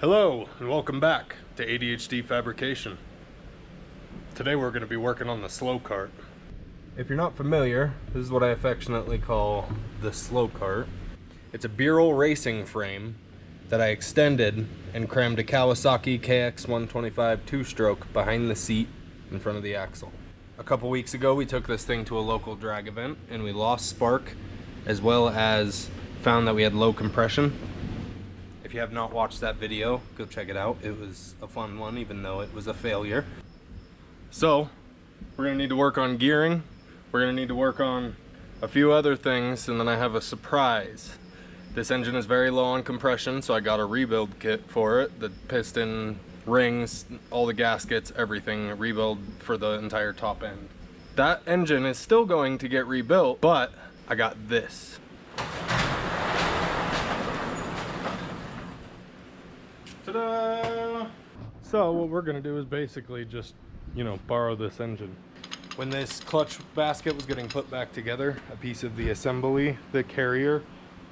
Hello and welcome back to ADHD Fabrication. Today we're going to be working on the SlowKart. If you're not familiar, this is what I affectionately call the SlowKart. It's a Burrell racing frame that I extended and crammed a Kawasaki KX125 two-stroke behind the seat in front of the axle. A couple weeks ago we took this thing to a local drag event and we lost spark as well as found that we had low compression. If you have not watched that video, go check it out. It was a fun one, even though it was a failure. So, we're gonna need to work on gearing. We're gonna need to work on a few other things, and then I have a surprise. This engine is very low on compression, so I got a rebuild kit for it. The piston, rings, all the gaskets, everything, rebuild for the entire top end. That engine is still going to get rebuilt, but I got this. Ta-da! So what we're gonna do is basically just, borrow this engine. When this clutch basket was getting put back together, a piece of the assembly, the carrier,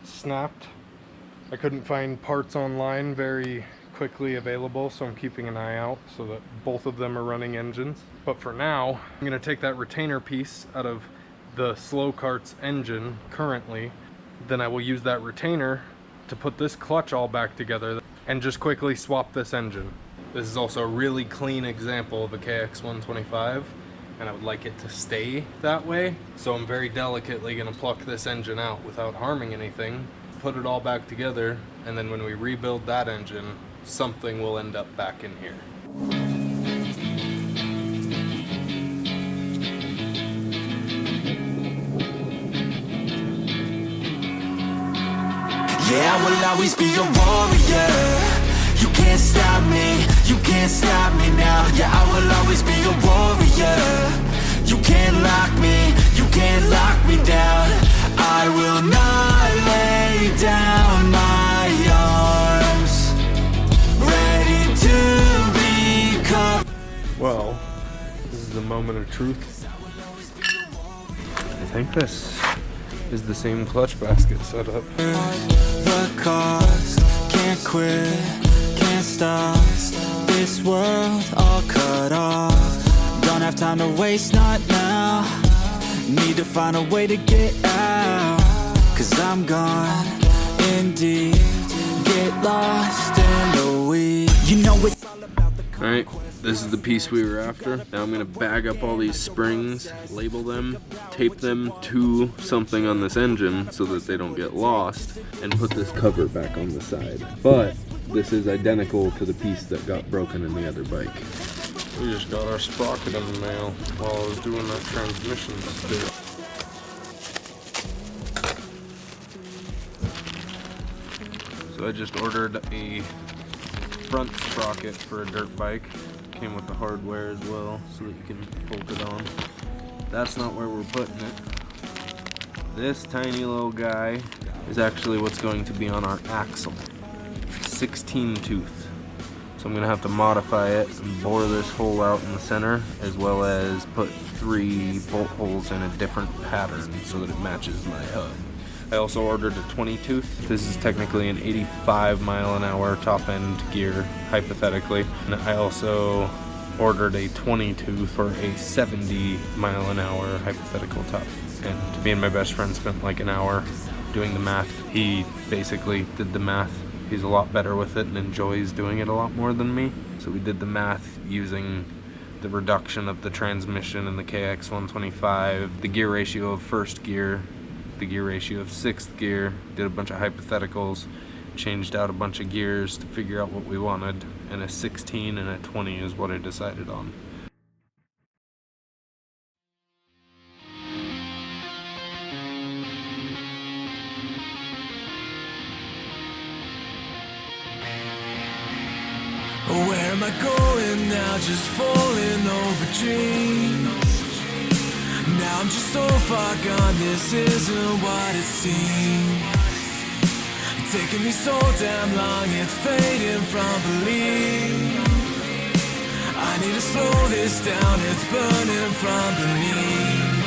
snapped. I couldn't find parts online very quickly available, so I'm keeping an eye out so that both of them are running engines. But for now, I'm gonna take that retainer piece out of the SlowKart's engine currently. Then I will use that retainer to put this clutch all back together and just quickly swap this engine. This is also a really clean example of a KX125, and I would like it to stay that way. So I'm very delicately gonna pluck this engine out without harming anything, put it all back together, and then when we rebuild that engine, something will end up back in here. Yeah, I will always be a warrior. You can't stop me, you can't stop me now. Yeah, I will always be a warrior. You can't lock me, you can't lock me down. I will not lay down my arms, ready to become. Well, this is the moment of truth. I think this is the same clutch basket setup. The cost, can't quit, can't stop. This world all cut off. Don't have time to waste, not now. Need to find a way to get out. Cause I'm gone in deep. Get lost in the weeds. You know it's all about the. Alright, this is the piece we were after. Now I'm gonna bag up all these springs, label them, tape them to something on this engine so that they don't get lost, and put this cover back on the side. But this is identical to the piece that got broken in the other bike. We just got our sprocket in the mail while I was doing that transmission steer. So I just ordered a front sprocket for a dirt bike. Came with the hardware as well so that you can bolt it on. That's not where we're putting it. This tiny little guy is actually what's going to be on our axle. 16 tooth. So I'm gonna have to modify it and bore this hole out in the center, as well as put 3 bolt holes in a different pattern so that it matches my hub. I also ordered a 20 tooth. This is technically an 85 mile an hour top end gear, hypothetically. And I also ordered a 20 tooth for a 70 mile an hour hypothetical top end. Me and my best friend spent like an hour doing the math. He basically did the math. He's a lot better with it and enjoys doing it a lot more than me. So we did the math using the reduction of the transmission in the KX125, the gear ratio of first gear, the gear ratio of 6th gear, did a bunch of hypotheticals, changed out a bunch of gears to figure out what we wanted, and a 16 and a 20 is what I decided on. Where am I going now? Just falling over dreams. Now I'm just so far gone, this isn't what it seems. Taking me so damn long, it's fading from belief. I need to slow this down, it's burning from beneath.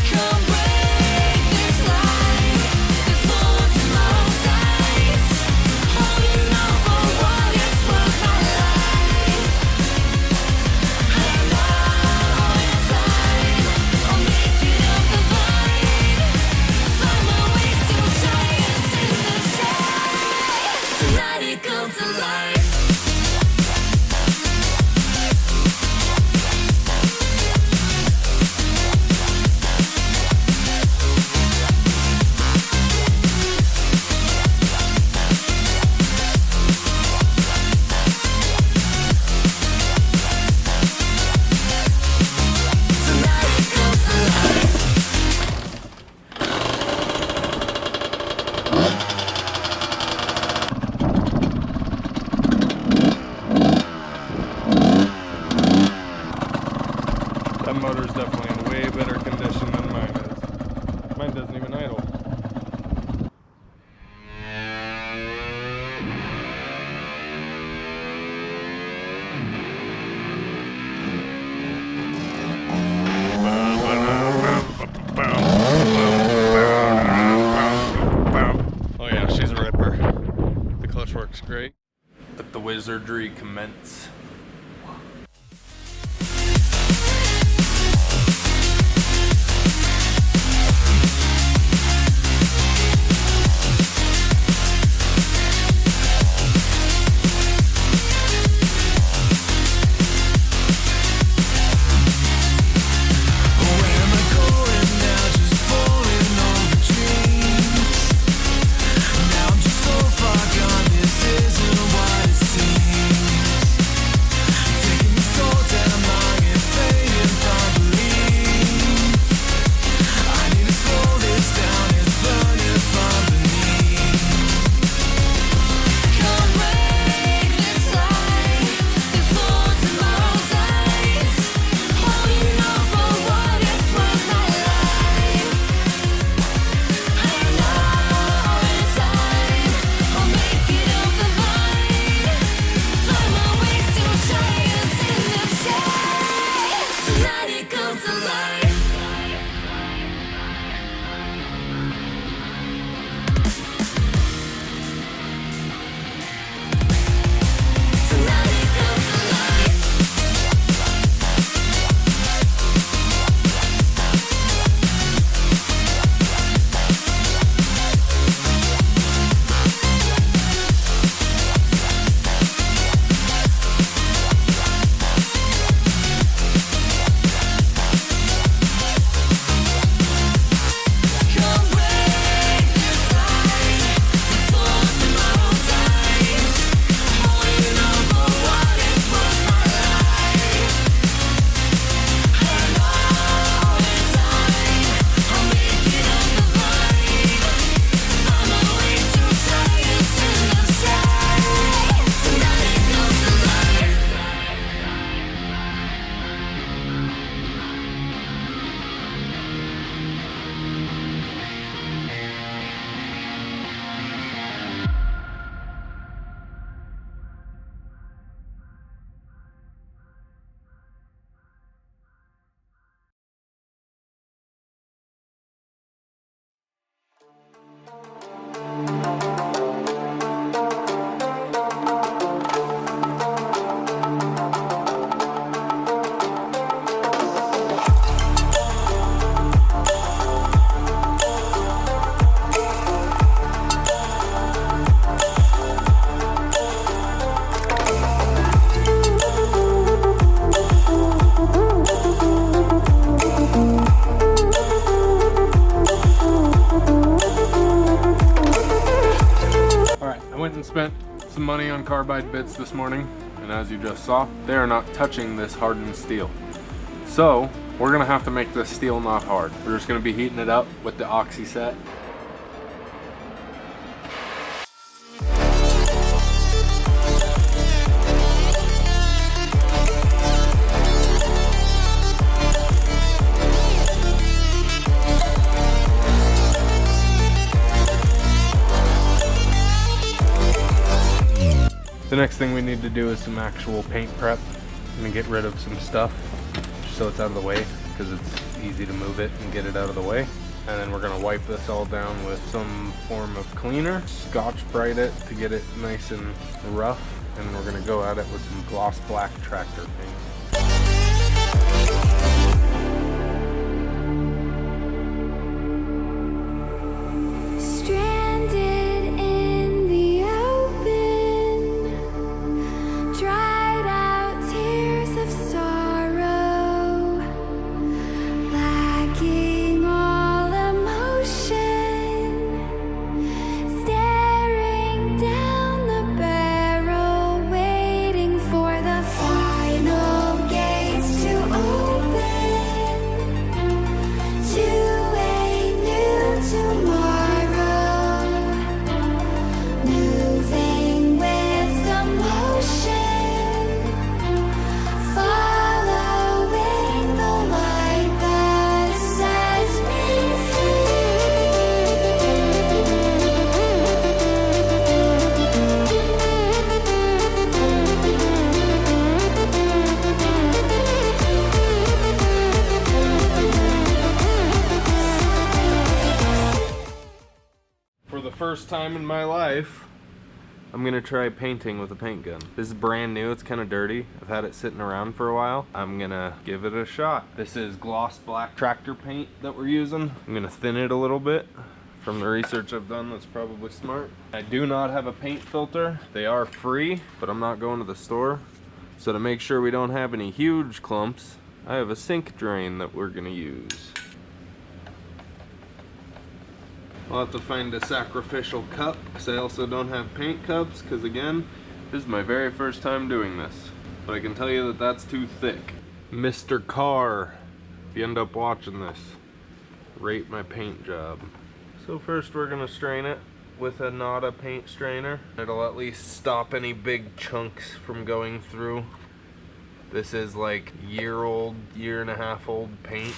Come break this light, this falls in my tights. Holding on. is definitely in way better condition than mine is. Mine doesn't even idle. Oh yeah, she's a ripper. The clutch works great. Let the wizardry commence. Spent some money on carbide bits this morning, and as you just saw, they are not touching this hardened steel. So we're gonna have to make this steel not hard. We're just gonna be heating it up with the oxy set. The next thing we need to do is some actual paint prep. I'm gonna get rid of some stuff just so it's out of the way, because it's easy to move it and get it out of the way. And then we're gonna wipe this all down with some form of cleaner, Scotch-Brite it to get it nice and rough, and we're gonna go at it with some gloss black tractor paint. Staring down the barrel, waiting for the final first time in my life, I'm gonna try painting with a paint gun. This is brand new, it's kind of dirty. I've had it sitting around for a while. I'm gonna give it a shot. This is gloss black tractor paint that we're using. I'm gonna thin it a little bit. From the research I've done, that's probably smart. I do not have a paint filter. They are free, but I'm not going to the store. So to make sure we don't have any huge clumps, I have a sink drain that we're gonna use. I'll have to find a sacrificial cup because I also don't have paint cups because again, this is my very first time doing this. But I can tell you that that's too thick. Mr. Carr, if you end up watching this, rate my paint job. So first we're gonna strain it with a Nada paint strainer. It'll at least stop any big chunks from going through. This is like year and a half old paint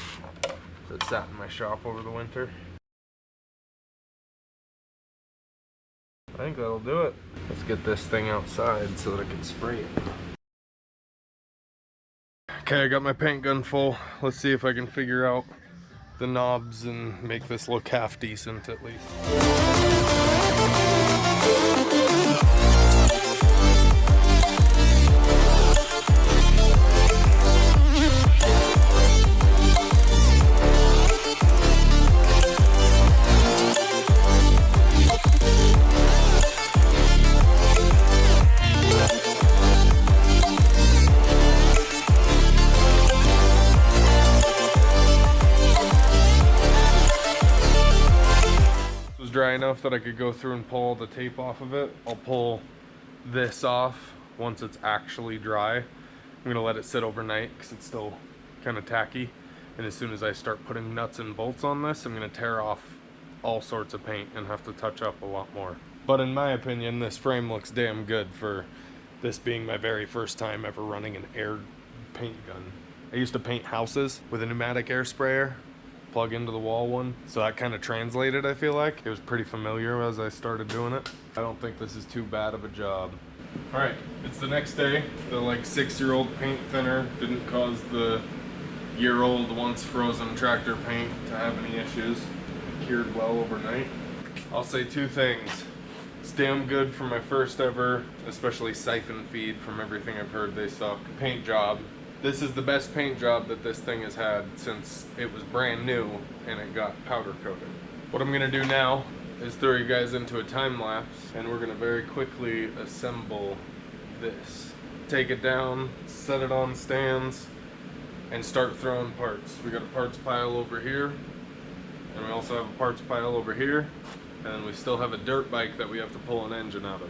that sat in my shop over the winter. I think that'll do it. Let's get this thing outside so that I can spray it. Okay, I got my paint gun full. Let's see if I can figure out the knobs and make this look half decent at least. Dry enough that I could go through and pull the tape off of it. I'll pull this off once it's actually dry. I'm gonna let it sit overnight because it's still kind of tacky. And as soon as I start putting nuts and bolts on this, I'm gonna tear off all sorts of paint and have to touch up a lot more. But in my opinion, this frame looks damn good for this being my very first time ever running an air paint gun. I used to paint houses with a pneumatic air sprayer, plug into the wall one, so that kind of translated. I feel like it was pretty familiar as I started doing it. I don't think this is too bad of a job. All right, it's the next day. The like 6-year-old paint thinner didn't cause the year-old once frozen tractor paint to have any issues. It cured well overnight. I'll say two things. It's damn good for my first ever, especially siphon feed. From everything I've heard, they suck. Paint job. This is the best paint job that this thing has had since it was brand new and it got powder coated. What I'm gonna do now is throw you guys into a time lapse and we're gonna very quickly assemble this. Take it down, set it on stands, and start throwing parts. We got a parts pile over here, and we also have a parts pile over here, and we still have a dirt bike that we have to pull an engine out of.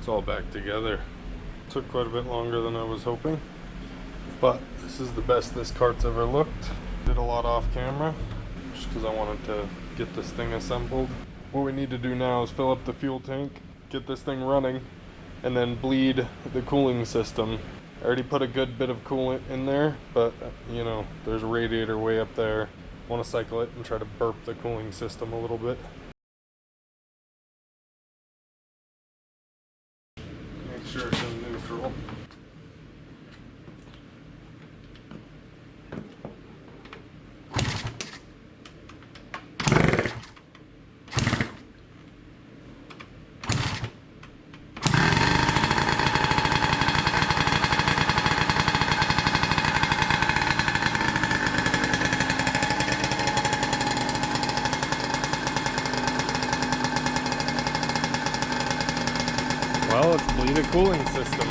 it's all back together. Took quite a bit longer than I was hoping, but this is the best this cart's ever looked. Did a lot off camera just because I wanted to get this thing assembled. What we need to do now is fill up the fuel tank, get this thing running, and then bleed the cooling system. I already put a good bit of coolant in there, but you know, there's a radiator way up there. I want to cycle it and try to burp the cooling system a little bit. Make sure it's in neutral. Well, let's bleed a cooling system.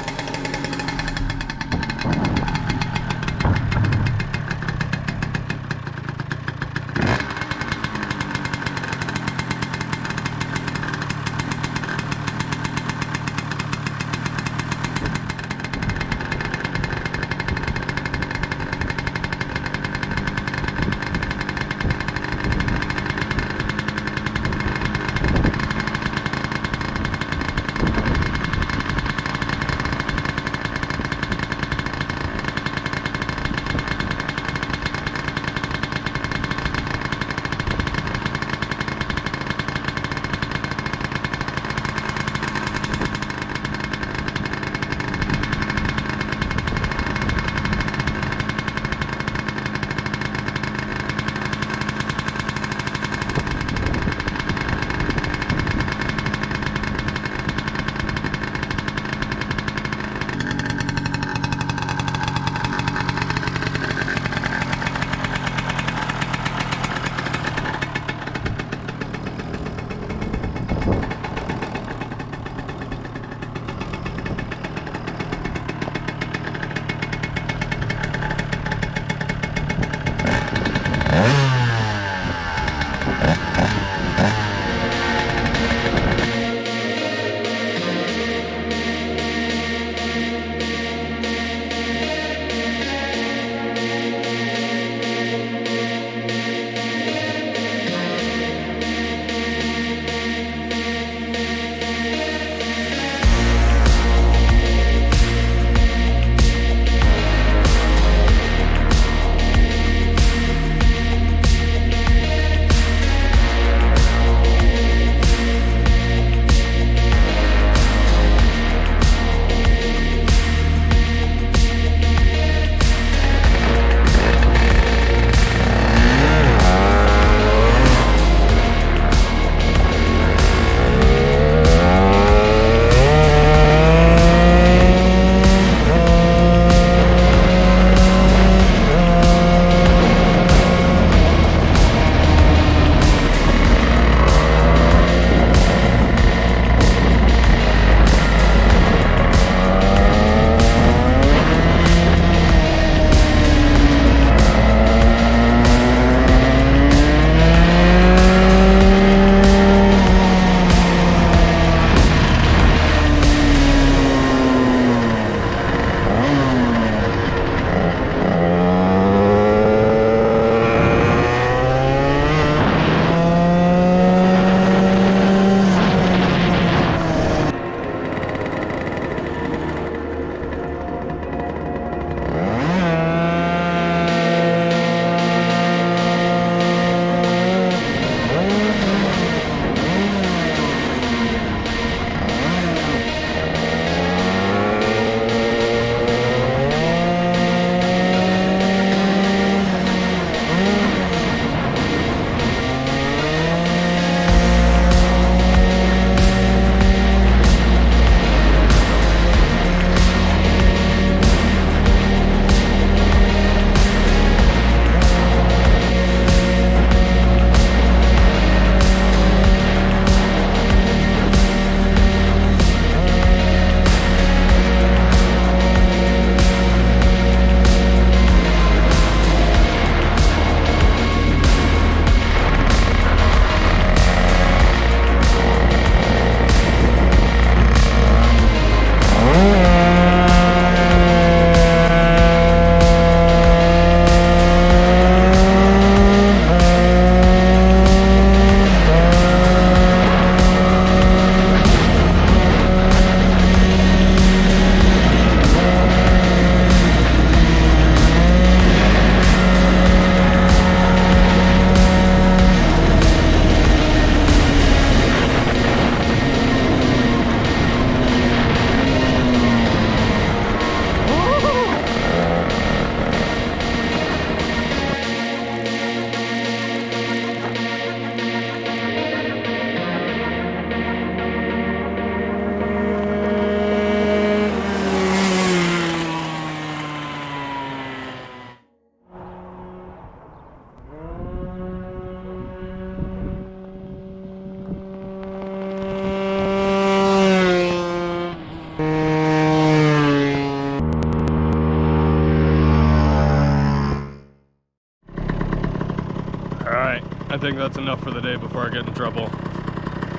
think that's enough for the day before I get in trouble.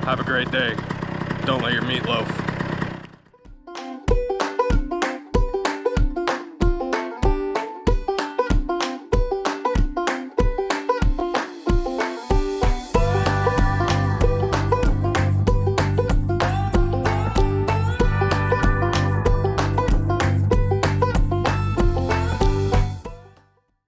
Have a great day. Don't let your meat loaf.